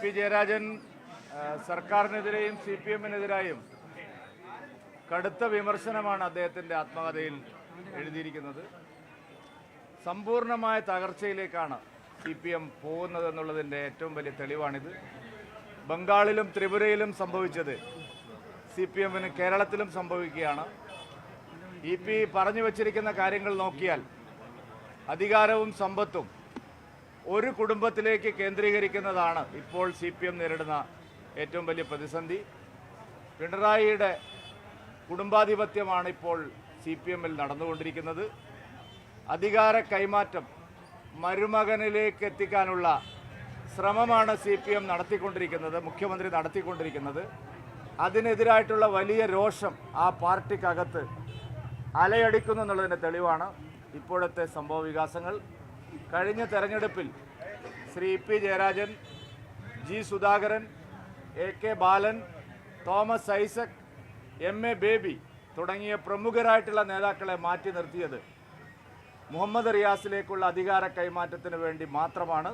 P Jayarajan സർക്കാരിനെതിരെയും CPM-നെതിരായും കടുത്ത വിമർശനമാണ് അദ്ദേഹത്തിൻ്റെ ആത്മകഥയിൽ എഴുതിയിരിക്കുന്നത്. സമ്പൂർണ്ണമായ തകർച്ചയിലേക്കാണ് CPM പോകുന്നതെന്നുള്ളതിൻ്റെ ഏറ്റവും വലിയ തെളിവാണിത്. ബംഗാളിലും ത്രിപുരയിലും സംഭവിച്ചത് CPM-ന് കേരളത്തിലും സംഭവിക്കുകയാണ്. EP പറഞ്ഞു വച്ചിരിക്കുന്ന കാര്യങ്ങൾ നോക്കിയാൽ അധികാരവും സമ്പത്തും ഒരു കുടുംബത്തിലേക്ക് കേന്ദ്രീകരിക്കുന്നതാണ് ഇപ്പോൾ CPM നേരിടുന്ന ഏറ്റവും വലിയ പ്രതിസന്ധി. പിണറായിയുടെ കുടുംബാധിപത്യമാണ് ഇപ്പോൾ CPM-ൽ നടന്നുകൊണ്ടിരിക്കുന്നത്. അധികാര കൈമാറ്റം മരുമകനിലേക്ക് എത്തിക്കാനുള്ള ശ്രമമാണ് CPM നടത്തിക്കൊണ്ടിരിക്കുന്നത്, മുഖ്യമന്ത്രി നടത്തിക്കൊണ്ടിരിക്കുന്നത്. അതിനെതിരായിട്ടുള്ള വലിയ രോഷം ആ പാർട്ടിക്കകത്ത് അലയടിക്കുന്നു എന്നുള്ളതിൻ്റെ തെളിവാണ് ഇപ്പോഴത്തെ സംഭവ വികാസങ്ങൾ. കഴിഞ്ഞ തെരഞ്ഞെടുപ്പിൽ Shri EP Jayarajan, G Sudhakaran, AK ബാലൻ, തോമസ് ഐസക്, MA ബേബി തുടങ്ങിയ പ്രമുഖരായിട്ടുള്ള നേതാക്കളെ മാറ്റി നിർത്തിയത് മുഹമ്മദ് റിയാസിലേക്കുള്ള അധികാര കൈമാറ്റത്തിന് വേണ്ടി മാത്രമാണ്.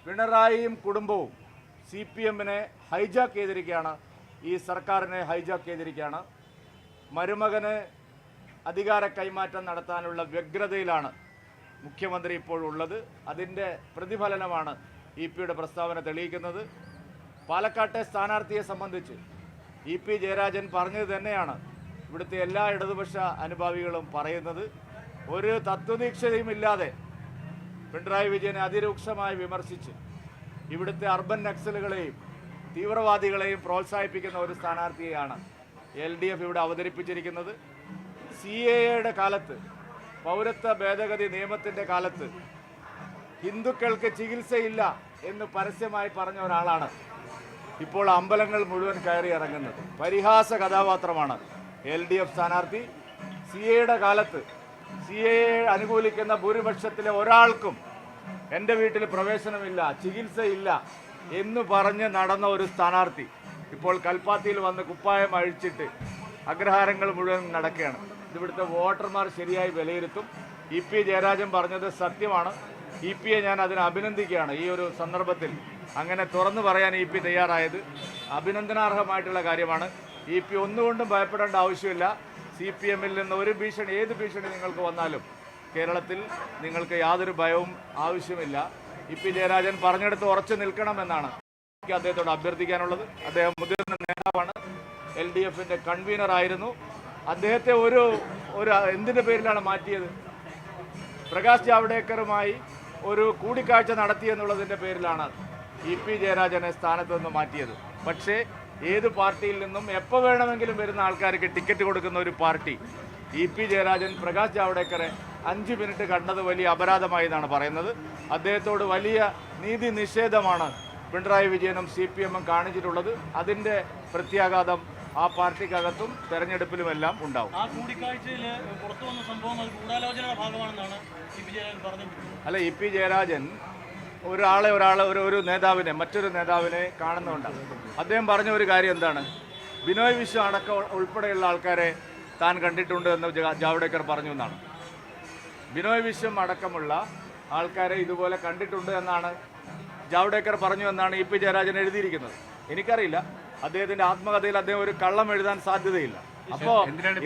പിണറായിയും കുടുംബവും CPM-നെ ഹൈജാക്ക് ചെയ്തിരിക്കുകയാണ്, ഈ സർക്കാരിനെ ഹൈജാക്ക് ചെയ്തിരിക്കുകയാണ്. മരുമകന് അധികാര കൈമാറ്റം നടത്താനുള്ള വ്യഗ്രതയിലാണ് മുഖ്യമന്ത്രി ഇപ്പോഴുള്ളത്. അതിൻ്റെ പ്രതിഫലനമാണ് EP-യുടെ പ്രസ്താവന തെളിയിക്കുന്നത്. പാലക്കാട്ടെ സ്ഥാനാർത്ഥിയെ സംബന്ധിച്ച് EP ജയരാജൻ പറഞ്ഞത് തന്നെയാണ് ഇവിടുത്തെ എല്ലാ ഇടതുപക്ഷ അനുഭാവികളും പറയുന്നത്. ഒരു തത്വദീക്ഷതയുമില്ലാതെ പിണറായി വിജയനെ അതിരൂക്ഷമായി വിമർശിച്ച് ഇവിടുത്തെ അർബൻ നക്സലുകളെയും തീവ്രവാദികളെയും പ്രോത്സാഹിപ്പിക്കുന്ന ഒരു സ്ഥാനാർത്ഥിയെയാണ് LDF ഇവിടെ അവതരിപ്പിച്ചിരിക്കുന്നത്. CAA-യുടെ കാലത്ത്, പൗരത്വ ഭേദഗതി നിയമത്തിൻ്റെ കാലത്ത് ഹിന്ദുക്കൾക്ക് ചികിത്സയില്ല എന്ന് പരസ്യമായി പറഞ്ഞ ഒരാളാണ് ഇപ്പോൾ അമ്പലങ്ങൾ മുഴുവൻ കയറി ഇറങ്ങുന്നത്. പരിഹാസ കഥാപാത്രമാണ് LDF സ്ഥാനാർത്ഥി. CAA-യുടെ കാലത്ത് CAA അനുകൂലിക്കുന്ന ഭൂരിപക്ഷത്തിലെ ഒരാൾക്കും എൻ്റെ വീട്ടിൽ പ്രവേശനമില്ല, ചികിത്സയില്ല എന്ന് പറഞ്ഞ് നടന്ന ഒരു സ്ഥാനാർത്ഥി ഇപ്പോൾ കൽപ്പാത്തിയിൽ വന്ന് കുപ്പായം അഴിച്ചിട്ട് അഗ്രഹാരങ്ങൾ മുഴുവൻ നടക്കുകയാണ്. ഇവിടുത്തെ വോട്ടർമാർ ശരിയായി വിലയിരുത്തും. EP ജയരാജൻ പറഞ്ഞത് സത്യമാണ്. EP-യെ ഞാൻ അതിനെ അഭിനന്ദിക്കുകയാണ്. ഈ ഒരു സന്ദർഭത്തിൽ അങ്ങനെ തുറന്നു പറയാൻ EP തയ്യാറായത് അഭിനന്ദനാർഹമായിട്ടുള്ള കാര്യമാണ്. EP ഒന്നുകൊണ്ടും ഭയപ്പെടേണ്ട ആവശ്യമില്ല. CPM-ൽ നിന്ന് ഒരു ഭീഷണി, ഏത് ഭീഷണി നിങ്ങൾക്ക് വന്നാലും കേരളത്തിൽ നിങ്ങൾക്ക് യാതൊരു ഭയവും ആവശ്യമില്ല. EP ജയരാജൻ പറഞ്ഞെടുത്ത് ഉറച്ചു നിൽക്കണമെന്നാണ് എനിക്ക് അദ്ദേഹത്തോട് അഭ്യർത്ഥിക്കാനുള്ളത്. അദ്ദേഹം മുതിർന്ന നേതാവാണ്, LDF-ന്റെ കൺവീനർ ആയിരുന്നു. അദ്ദേഹത്തെ ഒരു എന്തിൻ്റെ പേരിലാണ് മാറ്റിയത്? പ്രകാശ് ജാവ്ദേക്കറുമായി ഒരു കൂടിക്കാഴ്ച നടത്തിയെന്നുള്ളതിൻ്റെ പേരിലാണ് EP ജയരാജനെ സ്ഥാനത്ത് നിന്ന് മാറ്റിയത്. പക്ഷേ ഏത് പാർട്ടിയിൽ നിന്നും എപ്പോൾ വേണമെങ്കിലും വരുന്ന ആൾക്കാർക്ക് ടിക്കറ്റ് കൊടുക്കുന്ന ഒരു പാർട്ടി EP ജയരാജൻ പ്രകാശ് ജാവ്ദേക്കറെ 5 മിനിറ്റ് കണ്ടത് വലിയ അപരാധമായി എന്നാണ് പറയുന്നത്. അദ്ദേഹത്തോട് വലിയ നീതി നിഷേധമാണ് പിണറായി വിജയനും CPM-ഉം കാണിച്ചിട്ടുള്ളത്. അതിൻ്റെ പ്രത്യാഘാതം ആ പാർട്ടിക്കകത്തും തെരഞ്ഞെടുപ്പിലുമെല്ലാം ഉണ്ടാവും. ആ കൂടിക്കാഴ്ചയിൽ പുറത്തു വന്ന സംഭവം അത് ഗൂഢാലോചനയുടെ ഭാഗമാണെന്നാണ് EP ജയരാജൻ പറഞ്ഞത്. അല്ല, EP ജയരാജൻ ഒരു നേതാവിനെ, മറ്റൊരു നേതാവിനെ കാണുന്നുണ്ടാണ്. അദ്ദേഹം പറഞ്ഞ ഒരു കാര്യം എന്താണ്? ബിനോയ് വിശ്വം അടക്കം ഉൾപ്പെടെയുള്ള ആൾക്കാരെ താൻ കണ്ടിട്ടുണ്ട് എന്ന് ജാവ്ദേക്കർ പറഞ്ഞു എന്നാണ്. ബിനോയ് വിശ്വം അടക്കമുള്ള ആൾക്കാരെ ഇതുപോലെ കണ്ടിട്ടുണ്ട് എന്നാണ് ജാവ്ദേക്കർ പറഞ്ഞു എന്നാണ് EP ജയരാജൻ എഴുതിയിരിക്കുന്നത്. എനിക്കറിയില്ല, അദ്ദേഹത്തിന്റെ ആത്മകഥയിൽ അദ്ദേഹം ഒരു കള്ളം എഴുതാൻ സാധ്യതയില്ല. അപ്പോൾ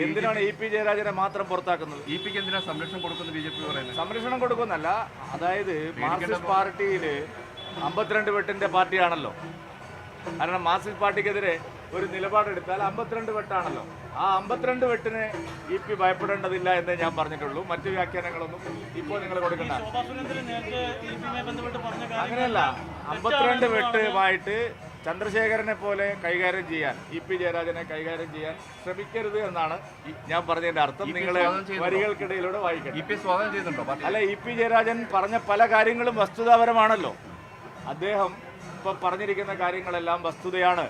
എന്തിനാണ് EP ജയരാജനെ മാത്രം പുറത്താക്കുന്നത്? EPക്ക് എന്തിനാ സംരക്ഷണം കൊടുക്കുന്നത് BJP പറയുന്നത്? സംരക്ഷണം കൊടുക്കുന്നല്ല, അതായത് മാർക്സിസ്റ്റ് പാർട്ടിയിൽ 52 വെട്ടിന്റെ പാർട്ടിയാണല്ലോ. കാരണം മാർക്സിസ്റ്റ് പാർട്ടിക്കെതിരെ ഒരു നിലപാടെടുത്താൽ 52 വെട്ടാണല്ലോ. ആ 52 വെട്ടിനെ EP ഭയപ്പെടേണ്ടതില്ല എന്നേ ഞാൻ പറഞ്ഞിട്ടുള്ളൂ. മറ്റു വ്യാഖ്യാനങ്ങളൊന്നും ഇപ്പോൾ നിങ്ങൾ കൊടുക്കണ്ട. അങ്ങനെയല്ല, 52 വെട്ടുമായിട്ട് ചന്ദ്രശേഖരനെ പോലെ കൈകാര്യം ചെയ്യാൻ, EP ജയരാജനെ കൈകാര്യം ചെയ്യാൻ ശ്രമിക്കരുത് എന്നാണ് ഞാൻ പറഞ്ഞതിന്റെ അർത്ഥം. നിങ്ങൾ വരികൾക്കിടയിലൂടെ വായിക്കണം. അല്ല, EP ജയരാജൻ പറഞ്ഞ പല കാര്യങ്ങളും വസ്തുതാപരമാണല്ലോ. അദ്ദേഹം ഇപ്പം പറഞ്ഞിരിക്കുന്ന കാര്യങ്ങളെല്ലാം വസ്തുതയാണ്.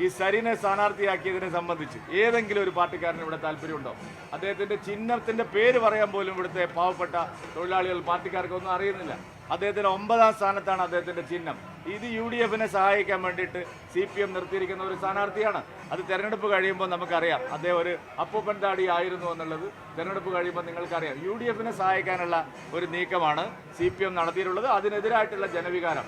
ഈ സരിനെ സ്ഥാനാർത്ഥിയാക്കിയതിനെ സംബന്ധിച്ച് ഏതെങ്കിലും ഒരു പാർട്ടിക്കാരന് ഇവിടെ താല്പര്യമുണ്ടോ? അദ്ദേഹത്തിന്റെ ചിഹ്നത്തിന്റെ പേര് പറയാൻ പോലും ഇവിടുത്തെ പാവപ്പെട്ട തൊഴിലാളികൾ, പാർട്ടിക്കാർക്കൊന്നും അറിയുന്നില്ല. അദ്ദേഹത്തിന് 9ാം സ്ഥാനത്താണ് അദ്ദേഹത്തിന്റെ ചിഹ്നം. ഇത് UDF-നെ സഹായിക്കാൻ വേണ്ടിയിട്ട് CPM നിർത്തിയിരിക്കുന്ന ഒരു സ്ഥാനാർത്ഥിയാണ്. അത് തെരഞ്ഞെടുപ്പ് കഴിയുമ്പോൾ നമുക്കറിയാം അദ്ദേഹം ഒരു അപ്പൂപ്പൻ താടി ആയിരുന്നു എന്നുള്ളത്. തെരഞ്ഞെടുപ്പ് കഴിയുമ്പോൾ നിങ്ങൾക്കറിയാം. UDF-നെ സഹായിക്കാനുള്ള ഒരു നീക്കമാണ് CPM നടത്തിയിട്ടുള്ളത്. അതിനെതിരായിട്ടുള്ള ജനവികാരം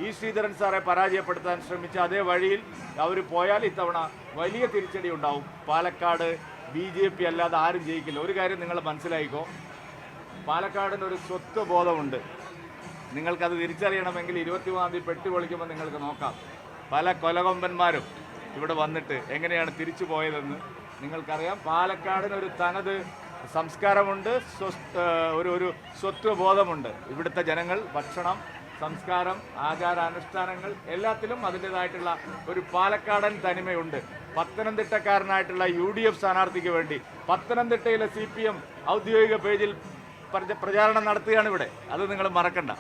ഇ ശ്രീധരൻ സാറെ പരാജയപ്പെടുത്താൻ ശ്രമിച്ച അതേ വഴിയിൽ അവർ പോയാൽ ഇത്തവണ വലിയ തിരിച്ചടി ഉണ്ടാവും. പാലക്കാട് BJP അല്ലാതെ ആരും ജയിക്കില്ല. ഒരു കാര്യം നിങ്ങൾ മനസ്സിലായിക്കോ, പാലക്കാടിനൊരു സ്വത്വ ബോധമുണ്ട്. നിങ്ങൾക്കത് തിരിച്ചറിയണമെങ്കിൽ 23-ാം തീയതി പെട്ടി പൊളിക്കുമ്പോൾ നിങ്ങൾക്ക് നോക്കാം. പല കൊലകൊമ്പന്മാരും ഇവിടെ വന്നിട്ട് എങ്ങനെയാണ് തിരിച്ചു പോയതെന്ന് നിങ്ങൾക്കറിയാം. പാലക്കാടിനൊരു തനത് സംസ്കാരമുണ്ട്, ഒരു സ്വത്വബോധമുണ്ട്. ഇവിടുത്തെ ജനങ്ങൾ ഭക്ഷണം, സംസ്കാരം, ആചാരാനുഷ്ഠാനങ്ങൾ എല്ലാത്തിലും അതിൻ്റെതായിട്ടുള്ള ഒരു പാലക്കാടൻ തനിമയുണ്ട്. പത്തനംതിട്ടക്കാരനായിട്ടുള്ള UDF സ്ഥാനാർത്ഥിക്ക് വേണ്ടി പത്തനംതിട്ടയിലെ CPM ഔദ്യോഗിക പേജിൽ പ്രചാരണം നടത്തുകയാണ് ഇവിടെ. അത് നിങ്ങൾ മറക്കണ്ട.